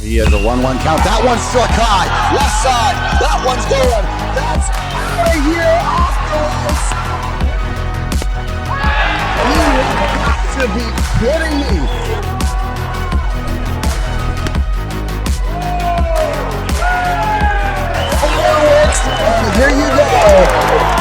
He has a 1-1 count. That one's struck high. Left side. That one's going. That's out of here off the ropes. You have got to be kidding me. Fireworks. And here you go.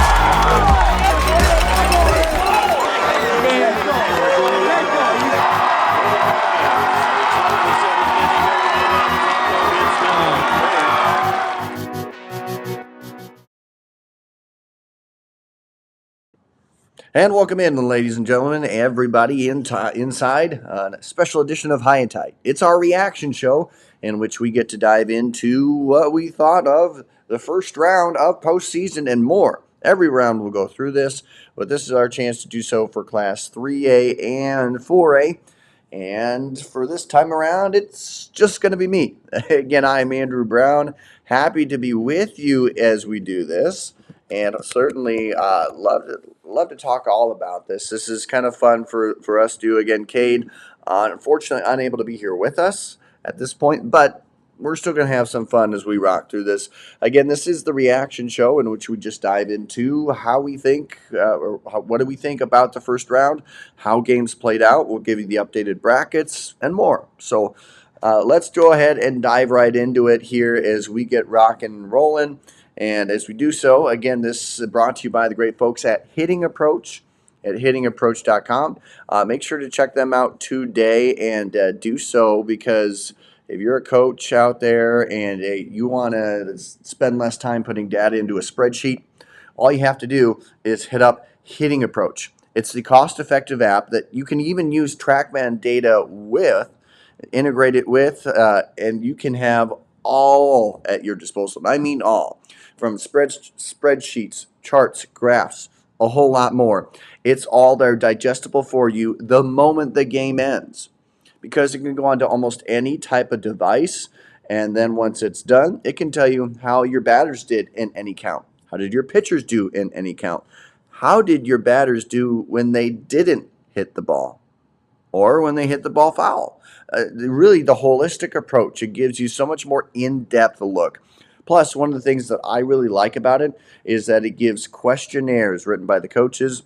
And welcome in, ladies and gentlemen, everybody inside a special edition of High and Tight. It's our reaction show in which we get to dive into what we thought of the first round of postseason and more. Every round we'll go through this, but this is our chance to do so for Class 3A and 4A. And for this time around, it's just going to be me. Again, I'm Andrew Brown. Happy to be with you as we do this. And certainly love to talk all about this. This is kind of fun for us to do. Again, Cade, unfortunately unable to be here with us at this point, but we're still going to have some fun as we rock through this. Again, this is the reaction show in which we just dive into how we think, what do we think about the first round, how games played out. We'll give you the updated brackets and more. So let's go ahead and dive right into it here as we get rocking and rolling. And as we do so, again, this is brought to you by the great folks at Hitting Approach at hittingapproach.com. Make sure to check them out today and do so, because if you're a coach out there and you want to spend less time putting data into a spreadsheet, all you have to do is hit up Hitting Approach. It's the cost-effective app that you can even use TrackMan data with, integrate it with, and you can have all at your disposal. I mean all. From spreadsheets, charts, graphs, a whole lot more. It's all there, digestible for you the moment the game ends, because it can go onto almost any type of device, and then once it's done, it can tell you how your batters did in any count. How did your pitchers do in any count? How did your batters do when they didn't hit the ball or when they hit the ball foul? Really, the holistic approach. It gives you so much more in-depth look. Plus, one of the things that I really like about it is that it gives questionnaires written by the coaches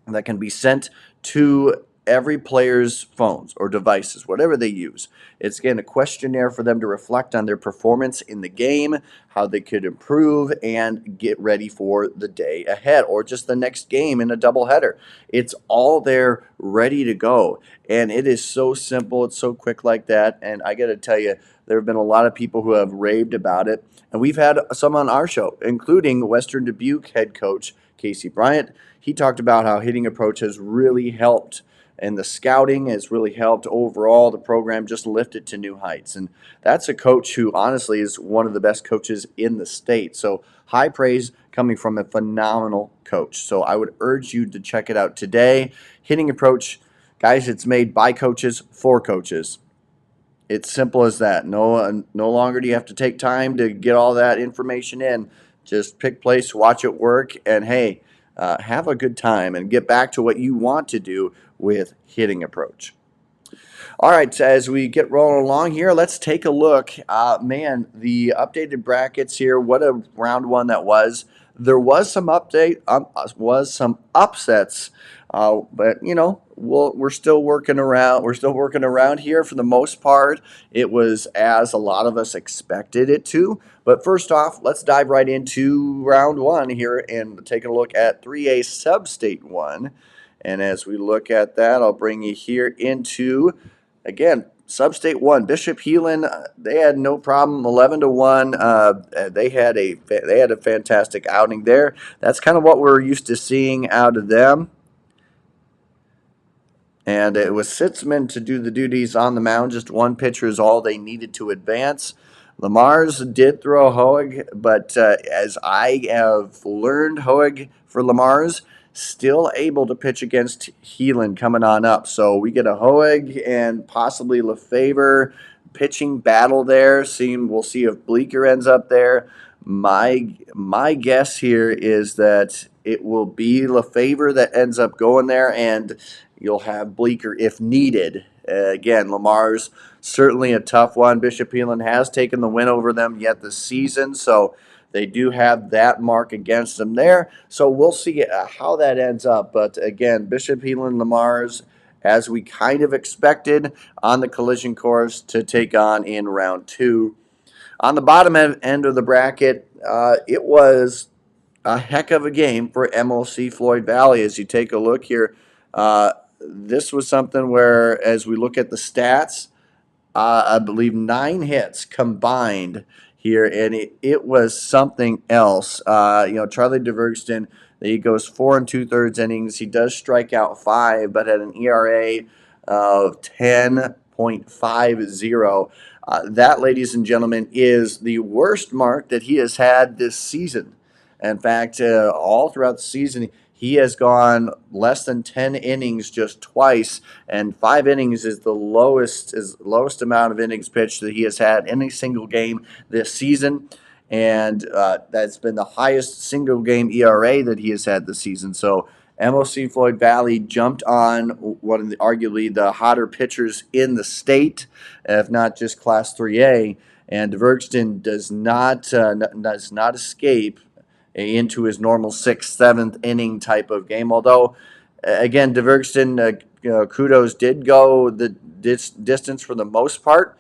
that can be sent to every player's phones or devices, whatever they use. It's, again, a questionnaire for them to reflect on their performance in the game, how they could improve, and get ready for the day ahead or just the next game in a doubleheader. It's all there ready to go, and it is so simple. It's so quick like that, and I got to tell you, there have been a lot of people who have raved about it, and we've had some on our show, including Western Dubuque head coach Casey Bryant. He talked about how Hitting Approach has really helped, and the scouting has really helped overall. The program just lifted to new heights, and that's a coach who honestly is one of the best coaches in the state. So high praise coming from a phenomenal coach. So I would urge you to check it out today. Hitting Approach, guys, it's made by coaches for coaches. It's simple as that. No longer do you have to take time to get all that information in. Just pick place, watch it work, and hey, have a good time and get back to what you want to do with Hitting Approach. All right, as we get rolling along here, let's take a look. Man, the updated brackets here, what a round one that was. There was some upsets, but you know, we're still working around. We're still working around here for the most part. It was as a lot of us expected it to. But first off, let's dive right into round one here and take a look at 3A Substate 1. And as we look at that, I'll bring you here into, again, Substate 1. Bishop Heelan, they had no problem, 11-1. They had a fantastic outing there. That's kind of what we're used to seeing out of them. And it was Sitzman to do the duties on the mound. Just one pitcher is all they needed to advance. Lamar's did throw Hoeg, but as I have learned, Hoeg for Lamar's still able to pitch against Heelan coming on up. So we get a Hoeg and possibly Lefevre pitching battle there. We'll see if Bleeker ends up there. My guess here is that it will be Lefevre that ends up going there, and you'll have Bleeker, if needed, again, Lamar's certainly a tough one. Bishop Elon has taken the win over them yet this season, so they do have that mark against them there. So we'll see how that ends up. But again, Bishop Elon, Lamar's, as we kind of expected, on the collision course to take on in round 2. On the bottom end of the bracket, it was a heck of a game for MLC Floyd Valley. As you take a look here, this was something where, as we look at the stats, I believe 9 hits combined here, and it was something else. Charlie DeVergston, he goes 4 2/3 innings. He does strike out 5, but at an ERA of 10.50. That, ladies and gentlemen, is the worst mark that he has had this season. In fact, all throughout the season, he has gone less than 10 innings just twice, and 5 innings is the lowest amount of innings pitched that he has had in a single game this season, and that's been the highest single game ERA that he has had this season. So MOC Floyd Valley jumped on one of arguably the hotter pitchers in the state, if not just Class 3A, and DeVergston does not escape into his normal 6th, 7th inning type of game. Although, again, DeVergston, kudos, did go the distance for the most part.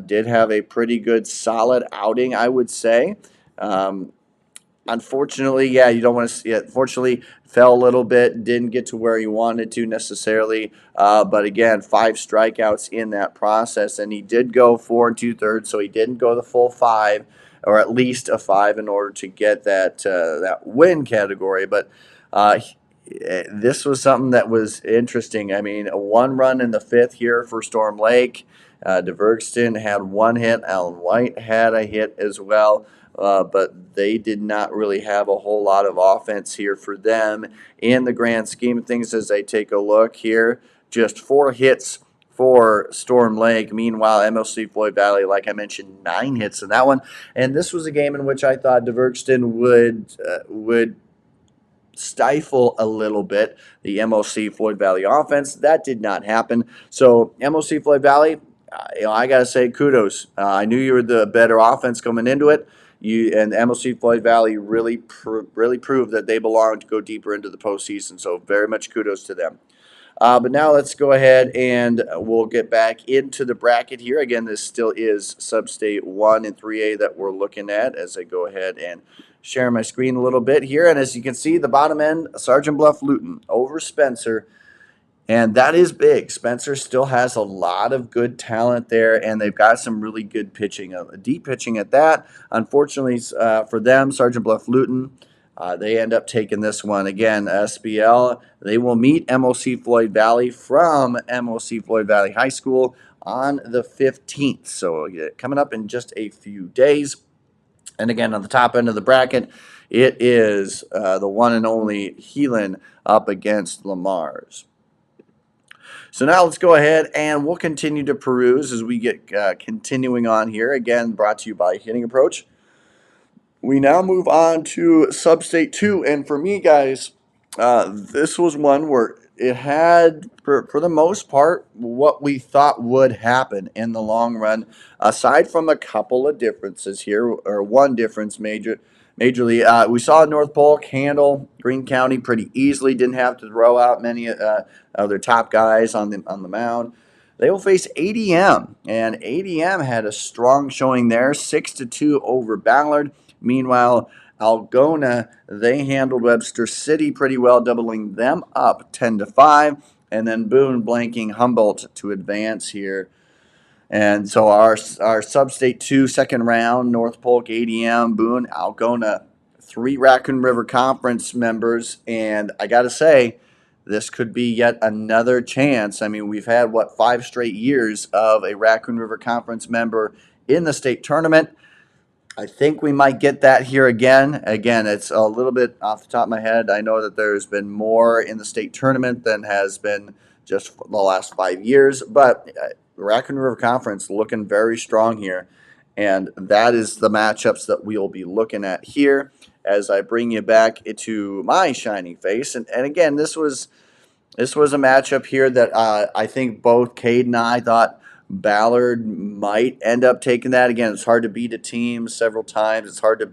Did have a pretty good, solid outing, I would say. Unfortunately, you don't want to see it. Fortunately, fell a little bit, didn't get to where he wanted to necessarily. But again, 5 strikeouts in that process, and he did go 4 2/3, so he didn't go the full 5, or at least a 5 in order to get that win category. But this was something that was interesting. I mean, a 1 run in the 5th here for Storm Lake. DeVergston had 1 hit. Alan White had a hit as well. But they did not really have a whole lot of offense here for them in the grand scheme of things. As I take a look here, just 4 hits for Storm Lake. Meanwhile, MLC Floyd Valley, like I mentioned, 9 hits in that one. And this was a game in which I thought DeVergston would stifle a little bit the MOC Floyd Valley offense. That did not happen. So MOC Floyd Valley, I got to say kudos. I knew you were the better offense coming into it. And MLC Floyd Valley really proved that they belong to go deeper into the postseason. So very much kudos to them. But now let's go ahead and we'll get back into the bracket here. Again, this still is Substate 1 and 3A that we're looking at as I go ahead and share my screen a little bit here. And as you can see, the bottom end, Sergeant Bluff Luton over Spencer. And that is big. Spencer still has a lot of good talent there, and they've got some really good pitching, deep pitching at that. Unfortunately for them, Sergeant Bluff Luton, they end up taking this one. Again, SBL, they will meet MOC Floyd Valley from MOC Floyd Valley High School on the 15th. So coming up in just a few days. And again, on the top end of the bracket, it is the one and only Heelan up against Lamar's. So now let's go ahead and we'll continue to peruse as we get continuing on here. Again, brought to you by Hitting Approach. We now move on to Substate 2. And for me, guys, this was one where it had, for the most part, what we thought would happen in the long run. Aside from a couple of differences here, or one difference majorly, we saw North Polk handle Greene County pretty easily. Didn't have to throw out many of their top guys on the mound. They will face ADM, and ADM had a strong showing there, 6-2 over Ballard. Meanwhile, Algona, they handled Webster City pretty well, doubling them up 10-5, and then Boone blanking Humboldt to advance here. And so our Substate 2 second round, North Polk, ADM, Boone, Algona, 3 Raccoon River Conference members. And I got to say, this could be yet another chance. I mean, we've had, 5 straight years of a Raccoon River Conference member in the state tournament. I think we might get that here again. Again, it's a little bit off the top of my head. I know that there's been more in the state tournament than has been just the last 5 years, but Raccoon River Conference looking very strong here, and that is the matchups that we'll be looking at here as I bring you back to my shining face. And again, this was This was a matchup here that I think both Cade and I thought Ballard might end up taking that. Again, it's hard to beat a team several times. It's hard to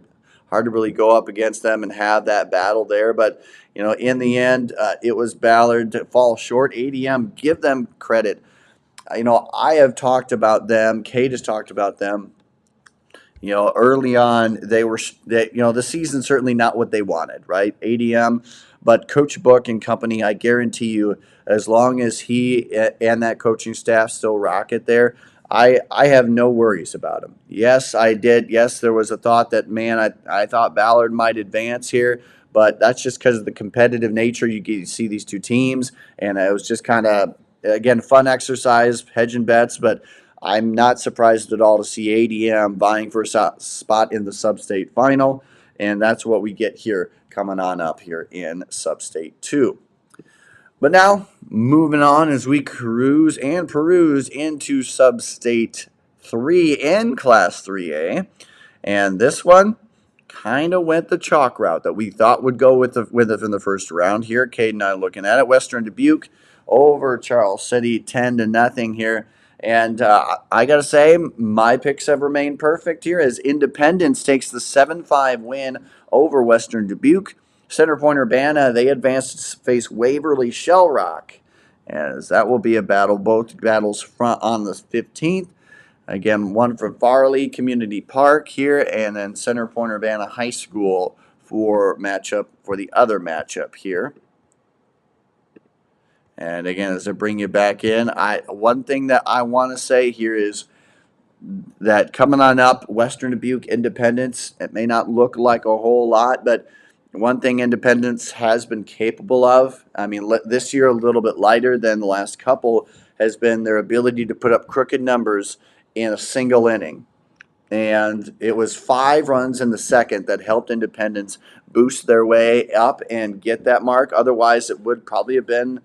really go up against them and have that battle there. But in the end, it was Ballard to fall short. ADM, give them credit. I have talked about them. Cade has talked about them. Early on, the season's certainly not what they wanted, right? ADM, but Coach Book and company, I guarantee you, as long as he and that coaching staff still rock it there, I have no worries about him. Yes, I did. Yes, there was a thought that, man, I thought Ballard might advance here, but that's just because of the competitive nature. You see these two teams, and it was just kind of, again, fun exercise, hedging bets, but I'm not surprised at all to see ADM vying for a spot in the Substate final, and that's what we get here coming on up here in Substate 2. But now, moving on as we cruise and peruse into Substate 3 and Class 3A, and this one kind of went the chalk route that we thought would go with it in the first round here. Cade and I looking at it. Western Dubuque over Charles City, 10-0 here. And I got to say, my picks have remained perfect here as Independence takes the 7-5 win over Western Dubuque. Center Point Urbana, they advance to face Waverly Shell Rock, as that will be a battle. Both battles front on the 15th. Again, one from Farley Community Park here, and then Center Point Urbana High School for the other matchup here. And again, as I bring you back in, one thing that I want to say here is that coming on up, Western Dubuque Independence, it may not look like a whole lot, but one thing Independence has been capable of, I mean, this year a little bit lighter than the last couple, has been their ability to put up crooked numbers in a single inning. And it was 5 runs in the second that helped Independence boost their way up and get that mark. Otherwise, it would probably have been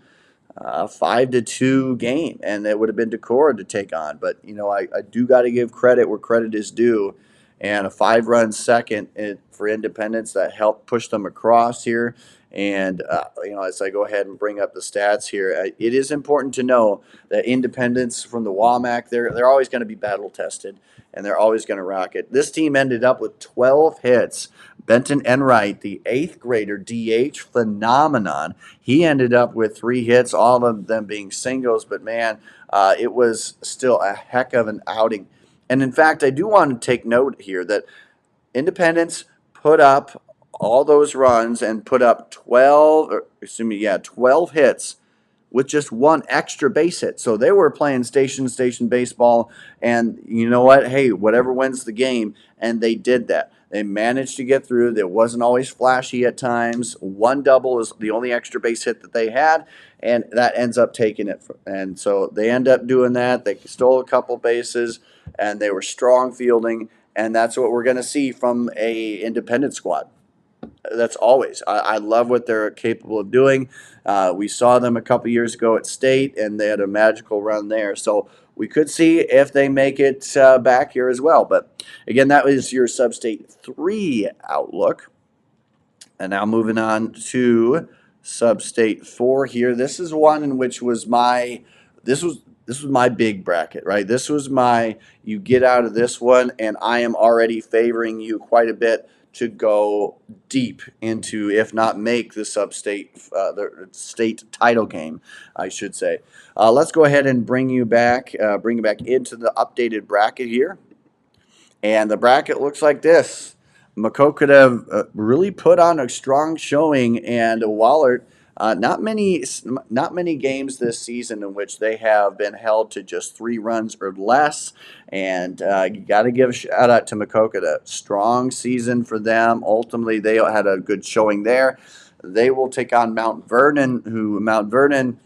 a 5-2 game, and it would have been Decorah to take on. But, I do got to give credit where credit is due. And a 5-run second for Independence that helped push them across here. And, as I go ahead and bring up the stats here, it is important to know that Independence from the WAMAC, they're always going to be battle tested, and they're always going to rock it. This team ended up with 12 hits. Benton Enright, the 8th grader DH phenomenon, he ended up with 3 hits, all of them being singles. But, man, it was still a heck of an outing. And, in fact, I do want to take note here that Independence put up all those runs and put up 12 hits with just 1 extra base hit. So they were playing station baseball, and you know what? Hey, whatever wins the game, and they did that. They managed to get through. It wasn't always flashy at times. 1 double is the only extra base hit that they had, and that ends up taking it. And so they end up doing that. They stole a couple bases, and they were strong fielding, and that's what we're going to see from a independent squad. That's always. I love what they're capable of doing. We saw them a couple years ago at State, and they had a magical run there. So we could see if they make it back here as well. But again, that was your Substate 3 outlook. And now moving on to Substate 4 here. This is one in which was my big bracket, right? This was you get out of this one, and I am already favoring you quite a bit to go deep into, if not make the the state title game, I should say. Let's go ahead and bring you back into the updated bracket here. And the bracket looks like this. Maquoketa really put on a strong showing, and Ballard, not many games this season in which they have been held to just 3 runs or less. And you got to give a shout out to Maquoketa. Strong season for them. Ultimately, they had a good showing there. They will take on Mount Vernon,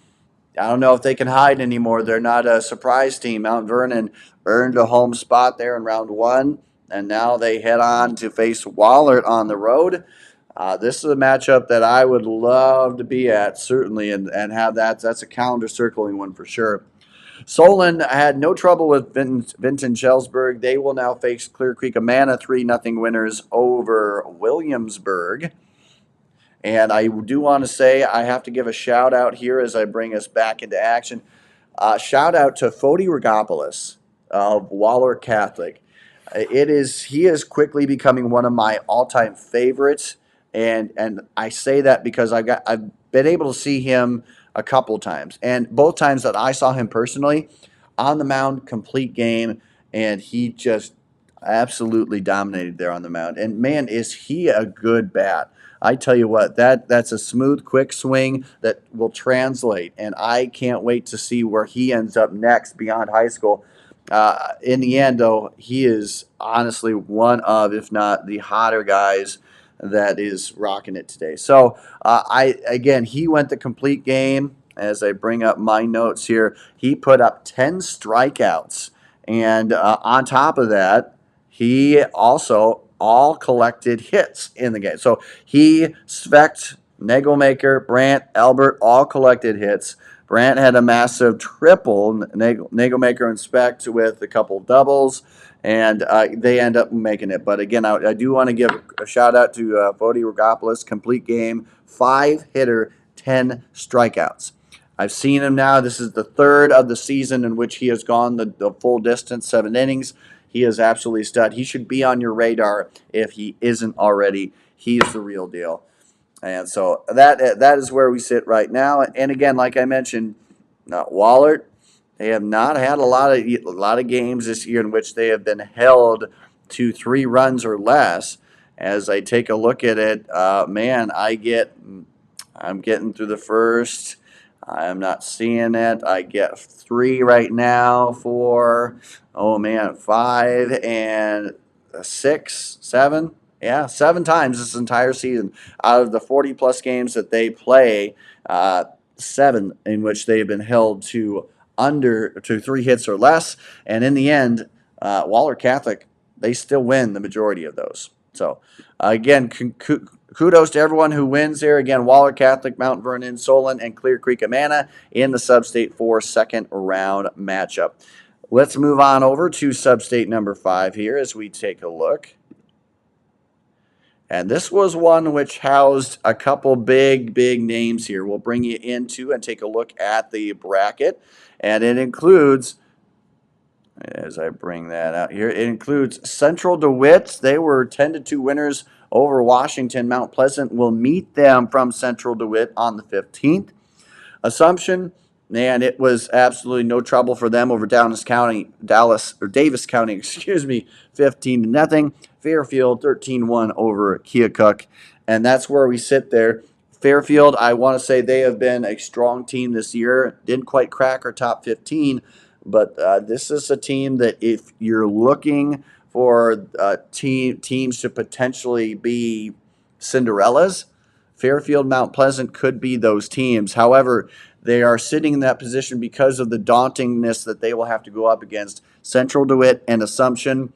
I don't know if they can hide anymore. They're not a surprise team. Mount Vernon earned a home spot there in round 1, and now they head on to face Ballard on the road. This is a matchup that I would love to be at, certainly, and have that. That's a calendar circling one for sure. Solon had no trouble with Vinton Shellsburg. They will now face Clear Creek Amana, 3-0 winners over Williamsburg. And I do want to say I have to give a shout out here as I bring us back into action. Shout out to Fody Rigopoulos of Waller Catholic. He is quickly becoming one of my all time favorites, and I say that because I've been able to see him a couple of times, and both times that I saw him personally on the mound, complete game, and he just absolutely dominated there on the mound. And man, is he a good bat! I tell you what, that's a smooth, quick swing that will translate, and I can't wait to see where he ends up next beyond high school. In the end, though, he is honestly one of, if not the hotter guys that is rocking it today. So, he went the complete game. As I bring up my notes here, he put up 10 strikeouts, and on top of that, he also all collected hits in the game. So he, Svecht, Nagelmaker, Brandt, Albert all collected hits. Brandt had a massive triple, Nagelmaker and Specht with a couple doubles, and they end up making it. But again, I do want to give a shout out to Fody Rigopoulos, complete game, 5-hitter, 10 strikeouts. I've seen him now. This is the third of the season in which he has gone the full distance, 7 innings. He is absolutely stud. He should be on your radar if he isn't already. He's the real deal. And so that is where we sit right now. And again, like I mentioned, Waller, they have not had a lot of games this year in which they have been held to 3 runs or less. As I take a look at it, I'm getting through the first. I'm not seeing it. I get 3 right now for 5 and 6, 7. Yeah, 7 times this entire season. Out of the 40-plus games that they play, 7 in which they've been held to 3 hits or less. And in the end, Waller Catholic, they still win the majority of those. So, again, kudos to everyone who wins here. Again, Waller Catholic, Mount Vernon, Solon, and Clear Creek Amana in the Substate 4 second round matchup. Let's move on over to Substate number 5 here as we take a look. And this was one which housed a couple big names here. We'll bring you into and take a look at the bracket. And it includes, as I bring that out here, it includes Central DeWitt. They were 10-2 winners over Washington. Mount Pleasant will meet them from Central DeWitt on the 15th. Assumption, man, it was absolutely no trouble for them over Davis County, 15-0. Fairfield 13-1 over Keokuk, and that's where we sit there. Fairfield, I want to say they have been a strong team this year. Didn't quite crack our top 15, but this is a team that if you're looking for teams to potentially be Cinderellas, Fairfield, Mount Pleasant could be those teams. However, they are sitting in that position because of the dauntingness that they will have to go up against Central DeWitt and Assumption.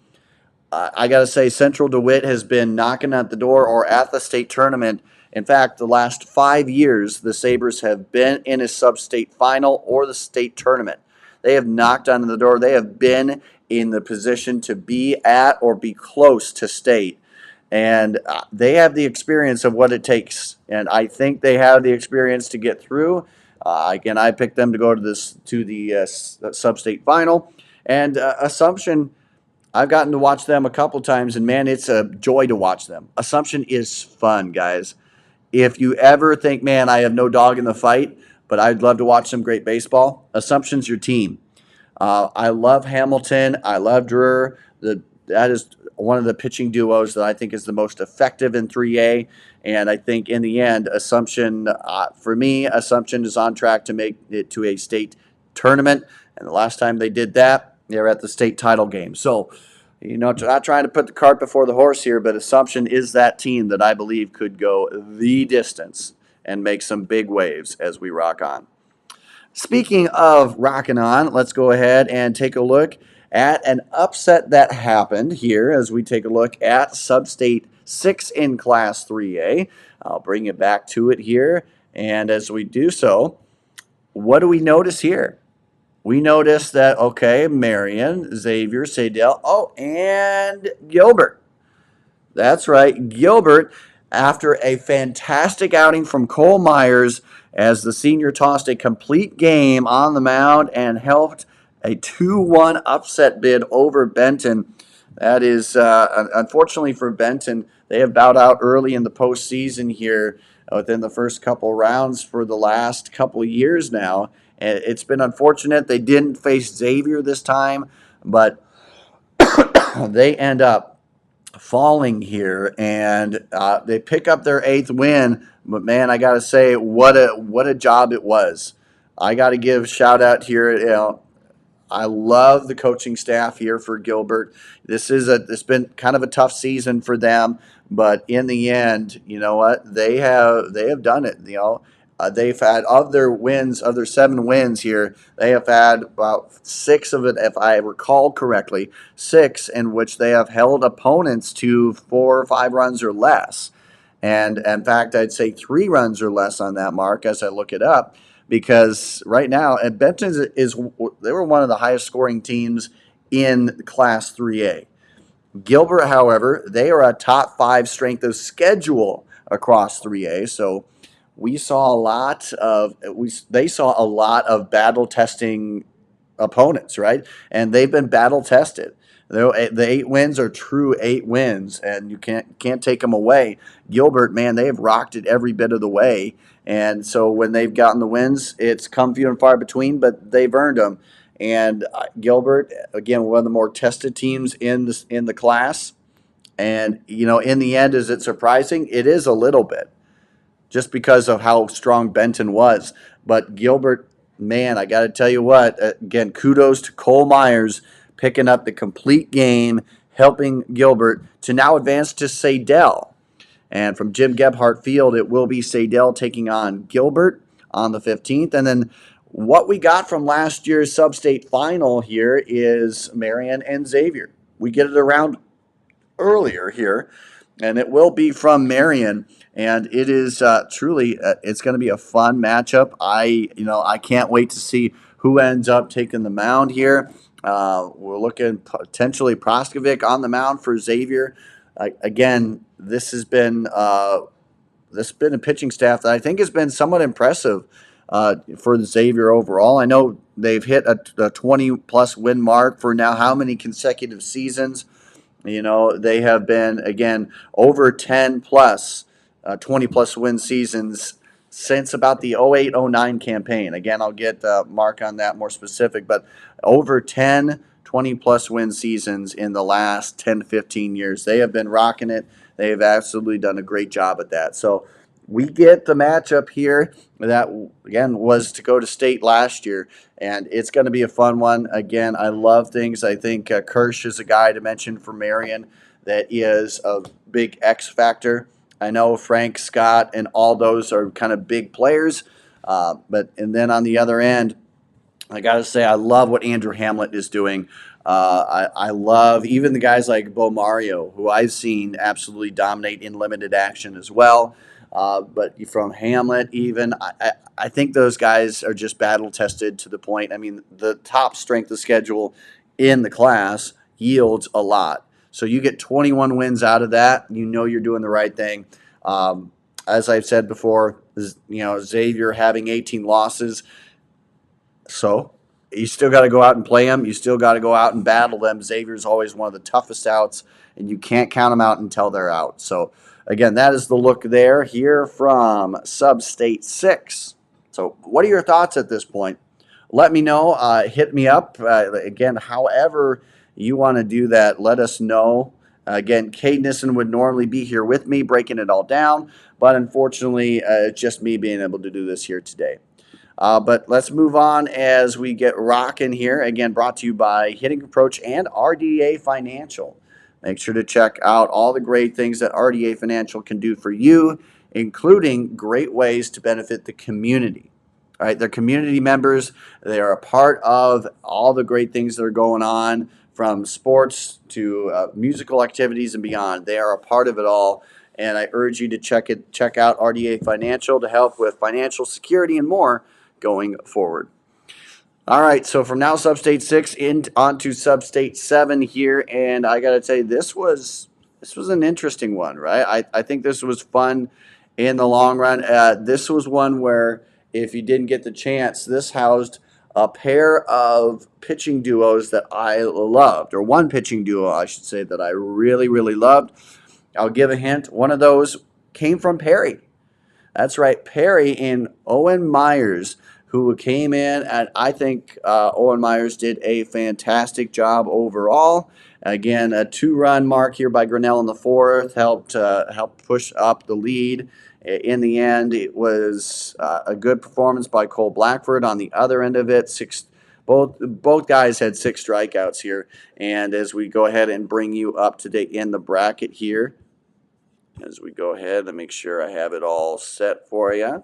I got to say, Central DeWitt has been knocking at the door or at the state tournament. In fact, the last 5 years, the Sabres have been in a sub-state final or the state tournament. They have knocked on the door. They have been in the position to be at or be close to state. And they have the experience of what it takes. And I think they have the experience to get through. Again, I picked them to go to the sub-state final. And Assumption, I've gotten to watch them a couple times, and man, it's a joy to watch them. Assumption is fun, guys. If you ever think, man, I have no dog in the fight, but I'd love to watch some great baseball, Assumption's your team. I love Hamilton. I love Dreher. That is one of the pitching duos that I think is the most effective in 3A. And I think in the end, Assumption, for me, Assumption is on track to make it to a state tournament. And the last time they did that, they were at the state title game. So, not trying to put the cart before the horse here, but Assumption is that team that I believe could go the distance and make some big waves as we rock on. Speaking of rocking on, let's go ahead and take a look at an upset that happened here as we take a look at Substate 6 in Class 3A. I'll bring you back to it here. And as we do so, what do we notice here? We notice that, Marion, Xavier, Sadell, and Gilbert. That's right, Gilbert. after a fantastic outing from Cole Myers as the senior tossed a complete game on the mound and helped a 2-1 upset bid over Benton. That is, unfortunately for Benton, they have bowed out early in the postseason here within the first couple rounds for the last couple years now. And it's been unfortunate. They didn't face Xavier this time, but they end up falling here, and they pick up their 8th win. But man, I gotta say, what a job it was. I gotta give shout out here. I love the coaching staff here for Gilbert. It's been kind of a tough season for them, but in the end, you know what? They have done it. They've had of their 7 wins here, they have had about 6 of it, if I recall correctly, 6 in which they have held opponents to 4 or 5 runs or less. And in fact, I'd say 3 runs or less on that mark as I look it up, because right now, and Benton they were one of the highest scoring teams in Class 3A. Gilbert, however, they are a top 5 strength of schedule across 3A. So they saw a lot of battle testing opponents, right? And they've been battle tested. The 8 wins are true 8 wins, and you can't take them away. Gilbert, man, they have rocked it every bit of the way, and so when they've gotten the wins, it's come few and far between, but they've earned them. And Gilbert, again, one of the more tested teams in the class. And in the end, is it surprising? It is a little bit, just because of how strong Benton was. But Gilbert, man, I got to tell you what, again, kudos to Cole Myers picking up the complete game, helping Gilbert to now advance to Sadell. And from Jim Gebhardt Field, it will be Sadell taking on Gilbert on the 15th. And then what we got from last year's Substate final here is Marion and Xavier. We get it around earlier here, and it will be from Marion. And it is truly, it's going to be a fun matchup. I can't wait to see who ends up taking the mound here. We're looking potentially Proskovic on the mound for Xavier. Again, this has been a pitching staff that I think has been somewhat impressive for the Xavier overall. I know they've hit a 20-plus win mark for now how many consecutive seasons. They have been, again, over 10-plus, 20-plus win seasons since about the 08-09 campaign. Again, I'll get Mark on that more specific, but over 10 20-plus win seasons in the last 10 to 15 years. They have been rocking it. They have absolutely done a great job at that. So we get the matchup here that, again, was to go to state last year, and it's going to be a fun one. Again, I love things. I think Kirsch is a guy to mention for Marion that is a big X factor. I know Frank, Scott, and all those are kind of big players, and then on the other end, I got to say, I love what Andrew Hamlet is doing. I love even the guys like Bo Mario, who I've seen absolutely dominate in limited action as well. But from Hamlet, even, I think those guys are just battle tested to the point. I mean, the top strength of schedule in the class yields a lot. So you get 21 wins out of that, you're doing the right thing. As I've said before, Xavier having 18 losses. So you still got to go out and play them. You still got to go out and battle them. Xavier's always one of the toughest outs, and you can't count them out until they're out. So, again, that is the look there here from Substate 6. So what are your thoughts at this point? Let me know. Hit me up. Again, however you want to do that, let us know. Again, Cade Nissen would normally be here with me breaking it all down, but unfortunately, it's just me being able to do this here today. But let's move on as we get rocking here. Again, brought to you by Hitting Approach and RDA Financial. Make sure to check out all the great things that RDA Financial can do for you, including great ways to benefit the community. All right, they're community members. They are a part of all the great things that are going on, from sports to musical activities and beyond. They are a part of it all. And I urge you to check out RDA Financial to help with financial security and more going forward. All right, so from now Substate 6 on to Substate 7 here, and I got to tell you, this was this was an interesting one, right? I think this was fun in the long run. This was one where if you didn't get the chance, this housed a pair of pitching duos that I loved, or one pitching duo, I should say, that I really, really loved. I'll give a hint. One of those came from Perry. That's right, Perry and Owen Myers, who came in, and I think Owen Myers did a fantastic job overall. Again, a two-run mark here by Grinnell in the fourth helped push up the lead. In the end, it was a good performance by Cole Blackford on the other end of it. Both guys had 6 strikeouts here. And as we go ahead and bring you up to date in the bracket here, as we go ahead and make sure I have it all set for you.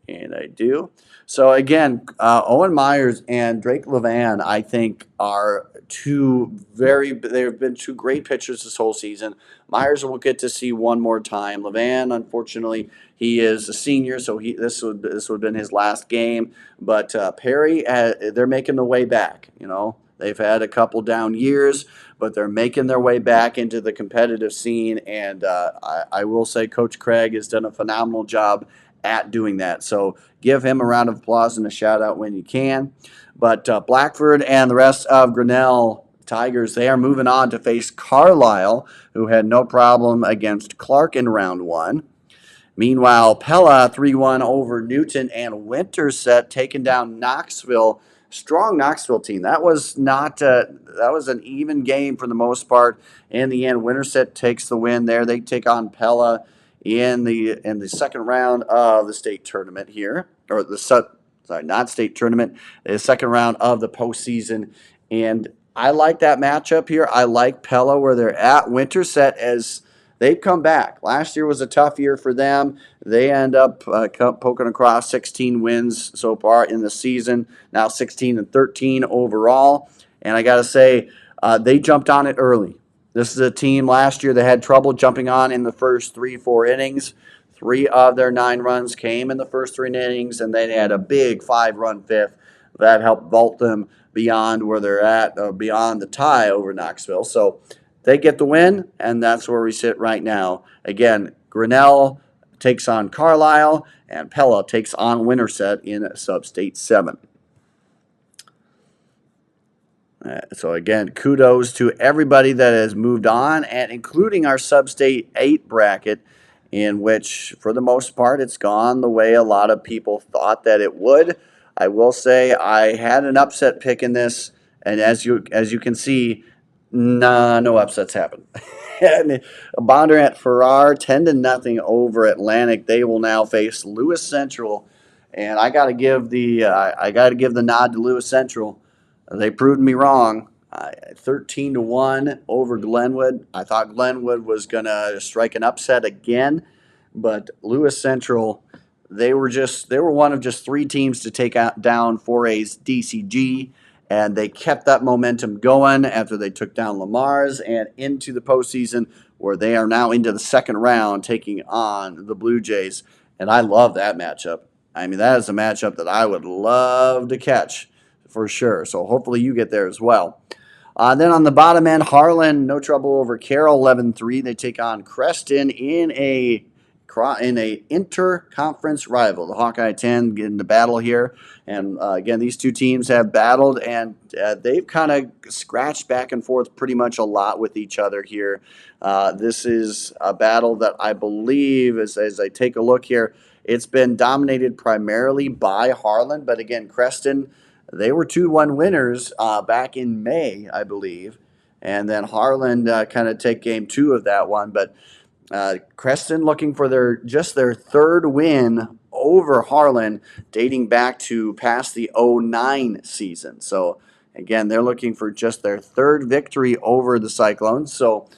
And I do. So again, Owen Myers and Drake Levan, I think, are they've been two great pitchers this whole season. Myers will get to see one more time. Levan, unfortunately, he is a senior, so this would have been his last game. But Perry, they're making their way back. You know, they've had a couple down years, but they're making their way back into the competitive scene. And I will say, Coach Craig has done a phenomenal job at doing that. So give him a round of applause and a shout out when you can. But Blackford and the rest of Grinnell Tigers, they are moving on to face Carlisle, who had no problem against Clark in round 1. Meanwhile, Pella 3-1 over Newton, and Winterset taking down Knoxville. Strong Knoxville team. That was not that was an even game for the most part. In the end, Winterset takes the win there. They take on Pella in the second round of the state tournament here, or not state tournament, the second round of the postseason. And I like that matchup here. I like Pella where they're at. Winterset, as they've come back. Last year was a tough year for them. They end up poking across 16 wins so far in the season. Now 16-13 overall. And I got to say, they jumped on it early. This is a team last year that had trouble jumping on in the first 3-4 innings. 3 of their 9 runs came in the first 3 innings, and they had a big 5-run fifth that helped vault them beyond where they're at, beyond the tie over Knoxville. So they get the win, and that's where we sit right now. Again, Grinnell takes on Carlisle, and Pella takes on Winterset in Substate 7. So again, kudos to everybody that has moved on, and including our Substate 8 bracket, in which, for the most part, it's gone the way a lot of people thought that it would. I will say I had an upset pick in this, and as you can see, no upsets happen. And Bondurant Farrar 10-0 over Atlantic. They will now face Lewis Central, and I got to give the nod to Lewis Central. They proved me wrong. 13-1 over Glenwood. I thought Glenwood was going to strike an upset again, but Lewis Central, they were one of just 3 teams to take down 4A's DCG, and they kept that momentum going after they took down Lamar's and into the postseason, where they are now into the second round taking on the Blue Jays. And I love that matchup. I mean, that is a matchup that I would love to catch for sure. So hopefully you get there as well. Then on the bottom end, Harlan, no trouble over Carroll, 11-3. They take on Creston in a inter-conference rival. The Hawkeye 10 get in the battle here. And again, these two teams have battled, and they've kind of scratched back and forth pretty much a lot with each other here. This is a battle that I believe, as I take a look here, it's been dominated primarily by Harlan. But again, Creston, they were 2-1 winners back in May, I believe. And then Harlan kind of take game 2 of that one. But Creston looking for their 3rd win over Harlan, dating back to past the 09 season. So again, they're looking for just their 3rd victory over the Cyclones. So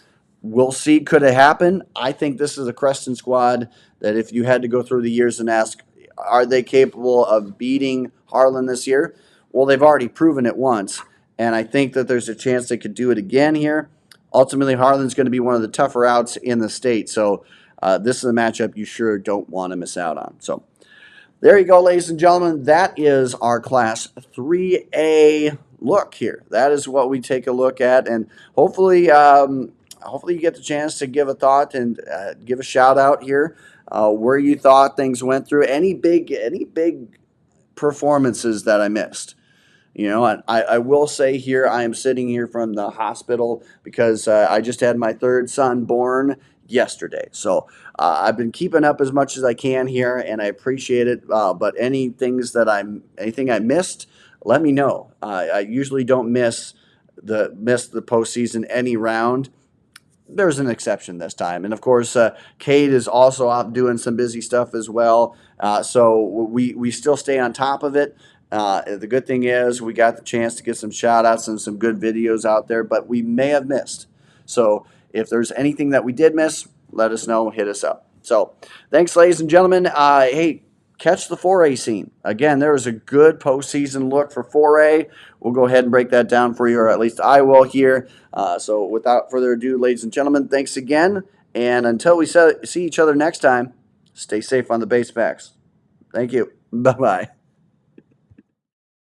we'll see, could it happen? I think this is a Creston squad that if you had to go through the years and ask, are they capable of beating Harlan this year? Well, they've already proven it once, and I think that there's a chance they could do it again here. Ultimately, Harlan's going to be one of the tougher outs in the state, so this is a matchup you sure don't want to miss out on. So there you go, ladies and gentlemen. That is our Class 3A look here. That is what we take a look at, and hopefully hopefully you get the chance to give a thought and give a shout out here where you thought things went through. Any big performances that I missed. You know, I will say here, I am sitting here from the hospital because I just had my third son born yesterday. So I've been keeping up as much as I can here, and I appreciate it. But anything I missed, let me know. I usually don't miss the postseason any round. There's an exception this time. And of course, Cade is also out doing some busy stuff as well. So we still stay on top of it. The good thing is we got the chance to get some shout outs and some good videos out there, but we may have missed. So if there's anything that we did miss, let us know, hit us up. So thanks, ladies and gentlemen. Hey, catch the 4A scene. Again, there is a good postseason look for 4A. We'll go ahead and break that down for you, or at least I will here. So without further ado, ladies and gentlemen, thanks again. And until we see each other next time, stay safe on the base backs. Thank you. Bye-bye.